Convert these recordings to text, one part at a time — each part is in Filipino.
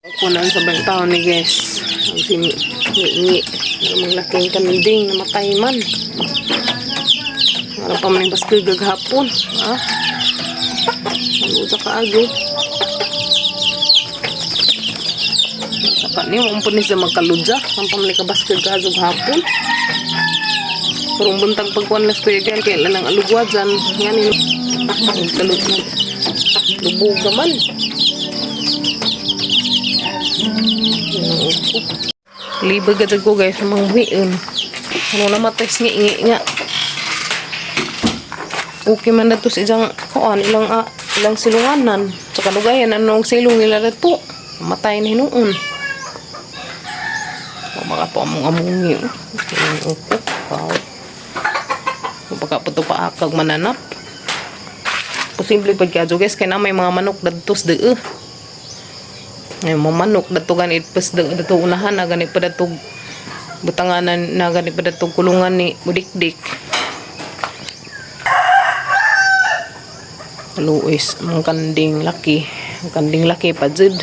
Kunan sa bangtaon ni guys. Ang singi. Ang laking kanding na matay man. Wala pa man yung baskil gaghapon. Ha? Maluot sa kaago. Saka niyo, umpun ni siya magkaludya. Ang pamali ka baskil gaghapon hapon. Pero buntag pagkuhan las kuya gan. Kaya lang alugwad dyan. Yan yun. Kaludya. Lubog naman. Libag agad ko guys sa mga huwiin. Ano na mates ngi nga. Okay man na to sa isang kuan ilang silunganan. Sa kalugayan anong silong nila na to. Matay na hinuon. Baka po among-amungi. Wow. Baka po ito paakag mananap. Posible pag kadyo guys kaya na may mga manok dadtos de ay mamanok dato ganit pas dato unahan na ganit pa dato butanganan na ganit pa dato kulungan ni budikdik. Luis ang kanding laki pa jud.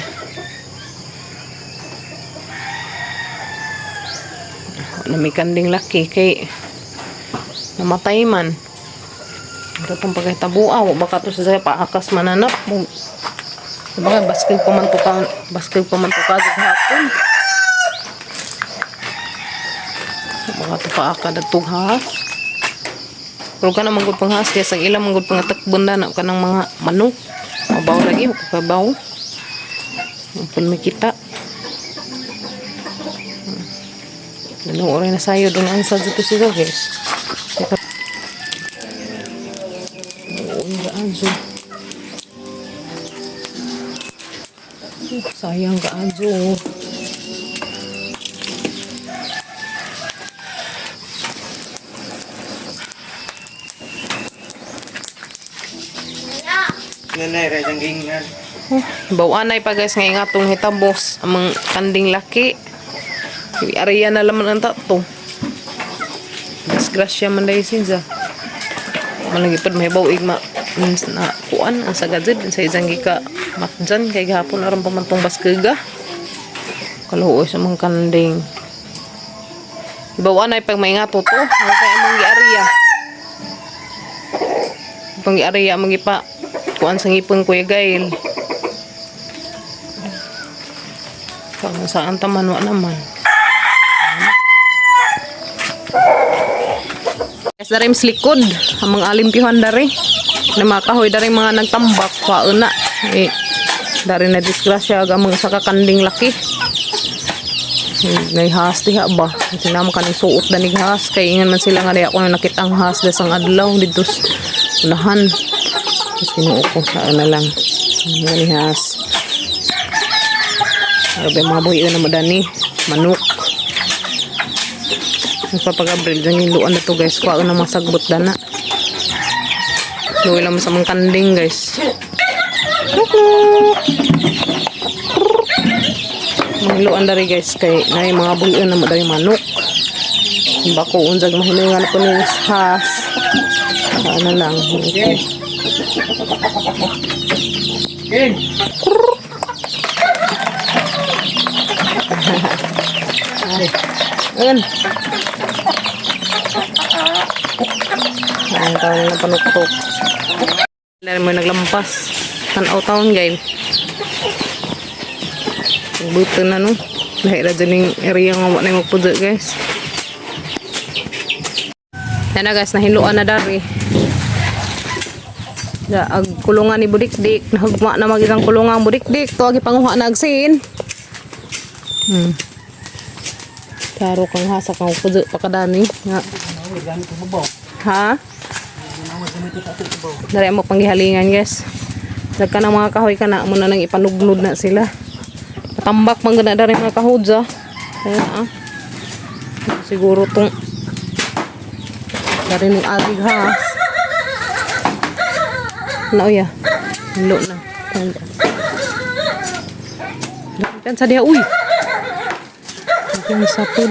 Na may kanding laki kay namatay man. Datong pagkitabuaw baka to sa paakas mananap. Diba, baskil pamantukan hapon. Baka ito pa akad at tughas. Pero ka na manggod pang has, kaya sa ilang manggod pang atakbunda na ka ng mga manok. Mabaw lagi, kakabaw. Pun may kita. Dalawang oray na sayo, doon ang sa dito sila guys. Sayang ka ajo. Nanay rajang gingan. Bawanay pa guys nga ingatong hitabos amang kanding laki. Area na laman ang tato. Disgrasya man dahil sinja. Malagi pa may bawig na kuan ang sagadzid sa isang gika matjan kay gahapon aron pamantong baskega kaluoy sa mga kanding ibawa na pag may nga toto kay among giarya pang giarya among gipa kuan sa ngipon Kuya Gail kung saan taman wa naman dari likod ang mga alimpyuhan dari na makahoy dari mga nagtambak pauna dari na disgrasya ang mga sakakanding laki naihas diha ba sinama ka ng suot na nighas kay ingan man sila nga di ako na nakitang has dasang adlaw dito unahan tapos kinuo ko sa na lang nihas arabe mga buhi na madani manok nagpapagabril dyan yung luan na to guys kuha na masagbot dana luwi lang sa mga kanding guys mga luan dari guys kay na yung mga buhian na dari manok bako unjag mahilingan po ni has ano lang okay. Ayan. Ang taon na panuktok. Lari mo naglampas. Tanaw taon guys. Buto na no. Lahira dyan yung area nga na yung magpudo guys. Yan na guys. Nahiluan na dari. Ag kulungan ni Budikdik. Nahagma na magiging kulungan Budikdik. Ito agi panguha na agsin. Karo kang hasa kang pudo pakadani nga. Ha? Dari mo panggihalingan guys. Dagka ng mga kahoy ka na muna nang ipanugnod na sila. Patambak man gana dari mga kahudza. Kaya siguro tong dari ng agig has. Na uya. Hilo na. Kan sa diha uy. Yung sapod.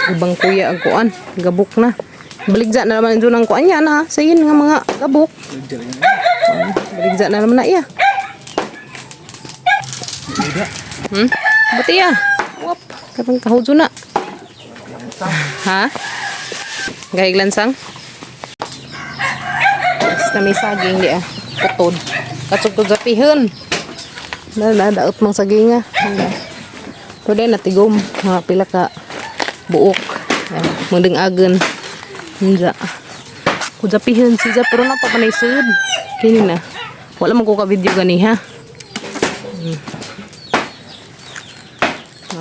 Ibang kuya ang kuan. Gabok na. Baligza na naman dyan ang kuan yan ha. Sayin nga mga gabok. Baligza na naman na iya. Buti ya. Wap. Kapang kahudyo na. Ha? Gahig lansang? Basta may saging di ah. Putod. Katsugtod sa pihon. Daot mang saging nga. Pero dahil natigom. Mga pila ka buok. Munding agen. Hindi. Kujapihan siya pero napapanay sud. Kini na. Wala man ko ka video gani ha.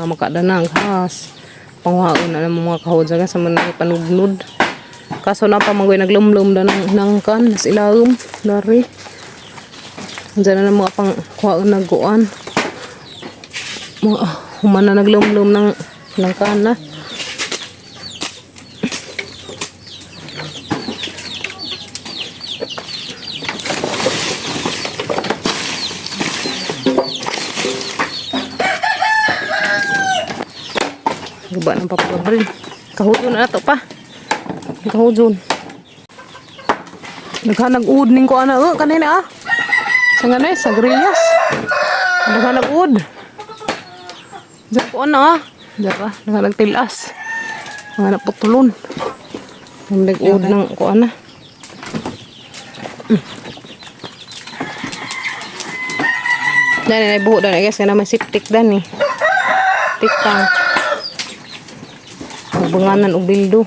Makada na ang khas. Pangwaon na ng mga kahudya sa mga panugnod. Kaso na pa manggoy naglumlum na ng kan nas ilawom dari. Diyan na mga pangwaon nagkuan. Mga humana naglumlum ng kan na. Guba ng papagabril. Kahudyon na ito pa. Kahudyon. Naghanag-ud ning ko ana. Kanina ah. Sa nga na sa grillas. Naghanag-ud. Diyan ko ana ah. Diyan pa. Naghanag-tilas. Naghanag putulon. Naghanag-ud ng ko ana. Dahil na ibuho dan. I guess na may siptik dan eh. Tikang. Banganan o bildo.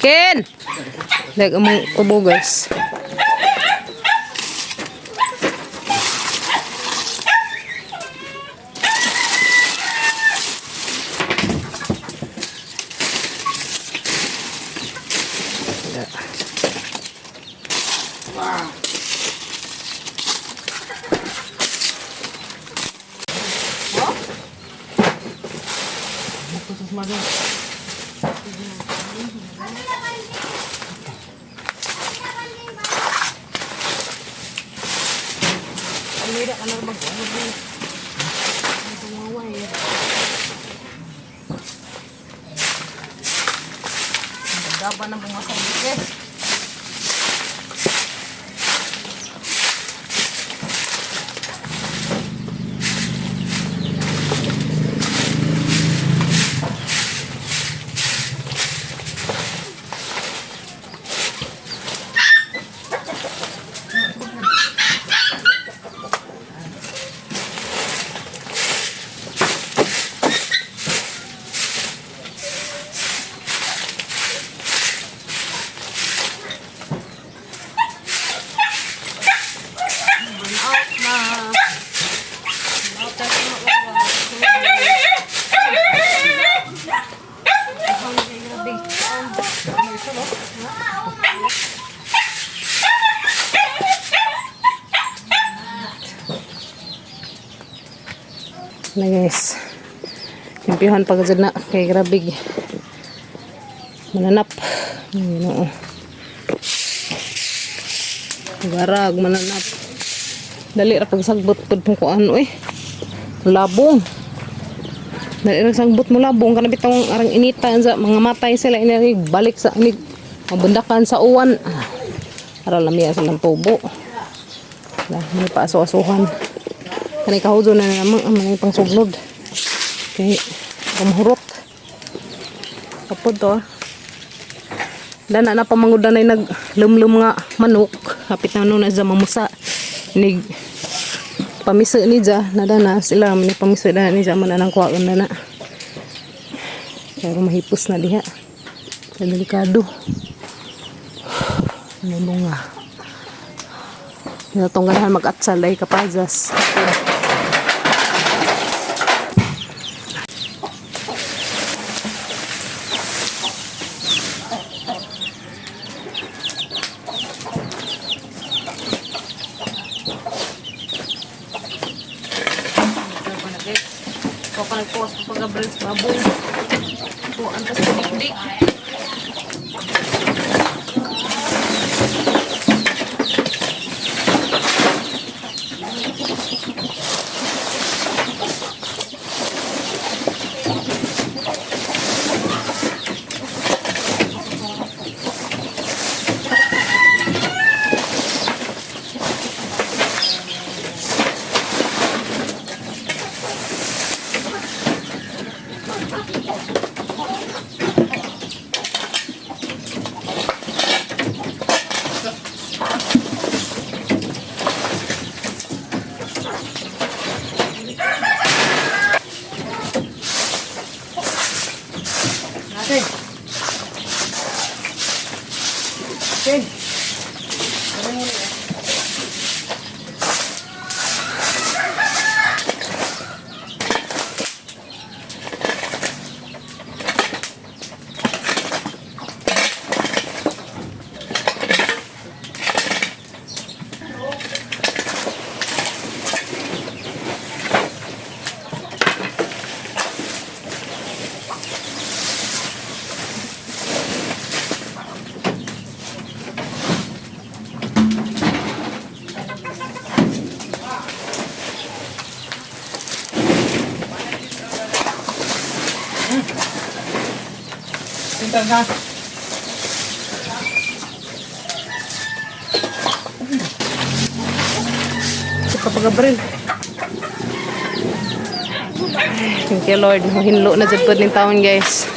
Ken! Lag among kubo guys. Dapat ng bunga sa bukis. Na guys, timpihan pag na kay grabig mananap yun garag mananap dali ra pag sagbot pud mo ko ano labong dali ra sagbot mo labong kana bitong arang inita sa mga matay sila ini balik sa ini mabundakan sa uwan para lamiya silang tubo lah may paaso-asuhan kanay kahudyo na naman ang mga pangsugnod kay kamhurot kapod to dana na pamangudan ay naglumlum nga manok kapit na na sa mamusa nig pamiso ni ja na dana sila ni pamiso dana ni ja mananang kuwaon na pero mahipos na diha sa delikado nalunga natong ganahan mag-atsal ay kapajas nagpost po pag-abral sa baboy. Po, antas sa dikdik. chicken. Pintan ha. Kapag Abril. Thank you Lord. Hinlo na dyan po ng taon guys.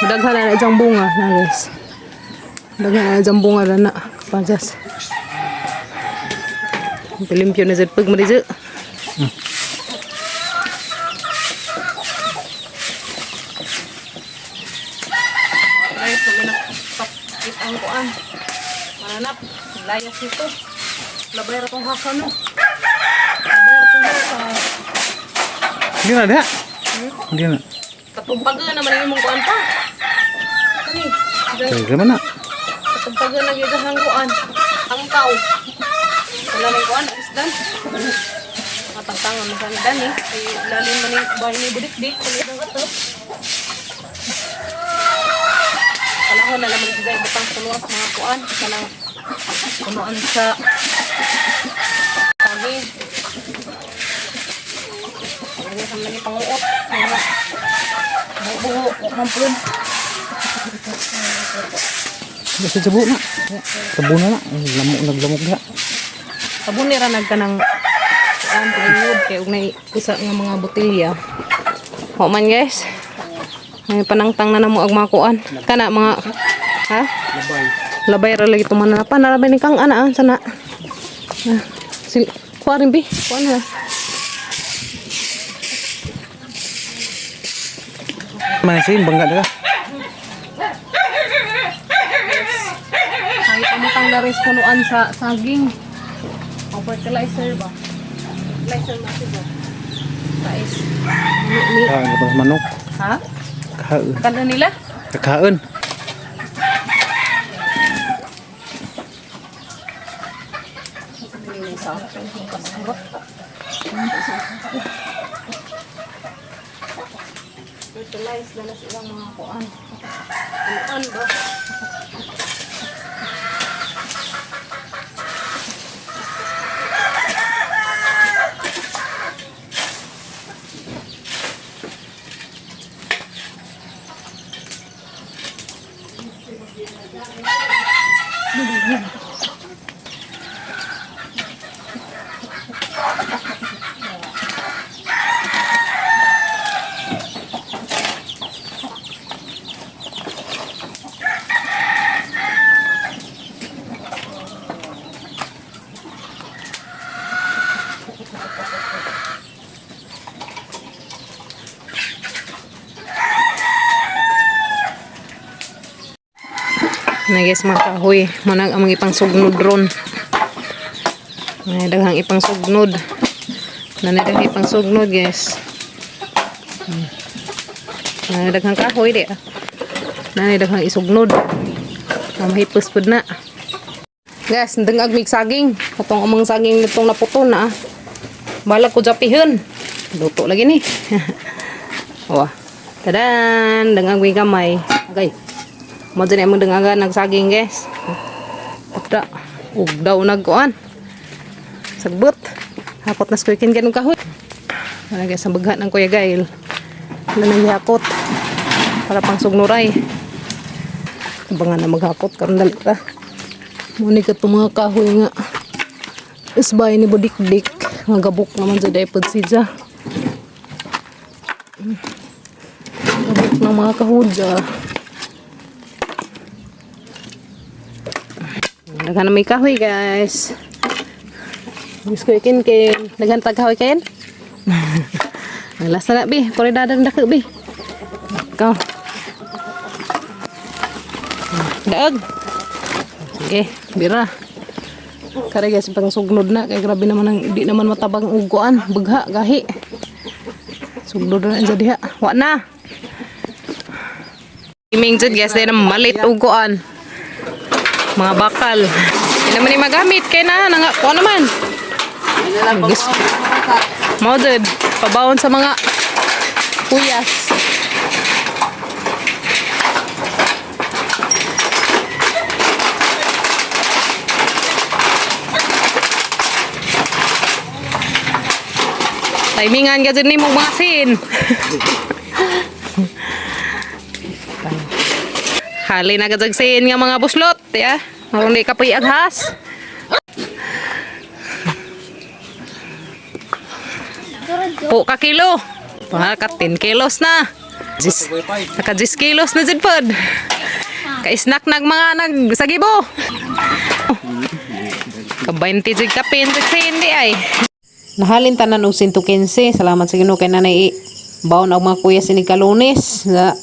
Daghan na dyan bunga na guys. Daghan na dyan bunga na kapajas. Pilimpyo na dyan pag marizo. Guys, pakit ang kuan. Mananap, layas ito. Labay ra tong haka no. Labay ra tong haka. Hindi na dia. Hindi na. Katumpaga naman yung mong kuan pa. Kani, Kaya naman na. katumpaga na gyud ang kuan. Ang tao. Wala may kuan, isdan. Matangtangan na sa dan eh. Ay lalim man yung bahay ni budik-dik, kulit ang kato. Kalahon na naman dyan, butang punuan sa mga kuan. Kanang punuan sa saging. Kaya sa mga panguot. Buho, mampun. Basta sabo na. Sabo na na. Naglamok na. Sabon nira nagkanang kuan plywood kay ug nay usa nga mga botelya. Ho man guys. May panangtang na namo ag mga kuan. Kana mga ha? Labay. Labay ra lagi tumananapan narabay ni kang ana sana. Kuarin bi, kuan na. Mana sih bangga dah. Ay amutang daris punuan sa saging. O fertilizer ba? Fertilizer na siya. Guys. Ah, lepas manok. Ha? Kakaun. Kana nila? Kakaun. Fertilize na silang mga kuan. Kuan ba? Na guys mga kahoy, manang amang ipang sugnod ron. Nay daghang ipang sugnod. Nanay daghang ipang sugnod guys. Nanay daghang kahoy di. Nanay daghang isugnod. Mahipos pud na. Guys, dengag mig saging. Katong amang saging nitong naputon na. Balag ko japihon. Luto lagi ni. Wah. Tadan, dengag mig kamay. Okay. Mo din among dengagan nagsaging guys. Upda. Ugdaw nagkuan. Sagbot. Hapot na skuikin ganun kahoy. Wala guys, ang baghat ng Kuya Gail. Wala nang hapot. Para pang sugnuray. Abangan na maghapot karon dali ta. Muni ka itong mga kahoy nga. Isbay ni budik-dik. Nga gabok naman sa daypod sidya. Gabok ng mga kahudya. Naghan na may kahoy guys. Gusto ko ikin daghan taghaw ikin. Ang last na bi, pare dadan dako bi. Ikaw. Daag. Sige, bira. Kare guys, pang sugnod na kay grabe naman ang di naman matabang uguan, bugha gahi. Sugnod na jadi ha. Wa na. Iming jud guys, dahil malit uguan. Mga bakal. Hindi naman ni magamit kay na nga ko naman. Gusto. Mau jud pabawon sa mga kuyas. Timingan ka dyan ni mong mga sin. Hali na ka dyan sin nga mga buslot. Ya? Marong di ka aghas. Po ka kilo. Ka 10 kilos na. Naka 10 kilos na dyan pod. Ka-snack nag mga nagsagibo. Ka 20 dyan ka pin dyan sin di ay. Nahalin tanan og 115. Salamat sa Ginoo kay nanay baon og mga kuya sinig kalunes. Sa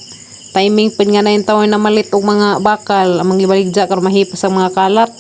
timing pud nga na yung taon na malit og mga bakal amang gibaligja karon mahipas ang mga kalat.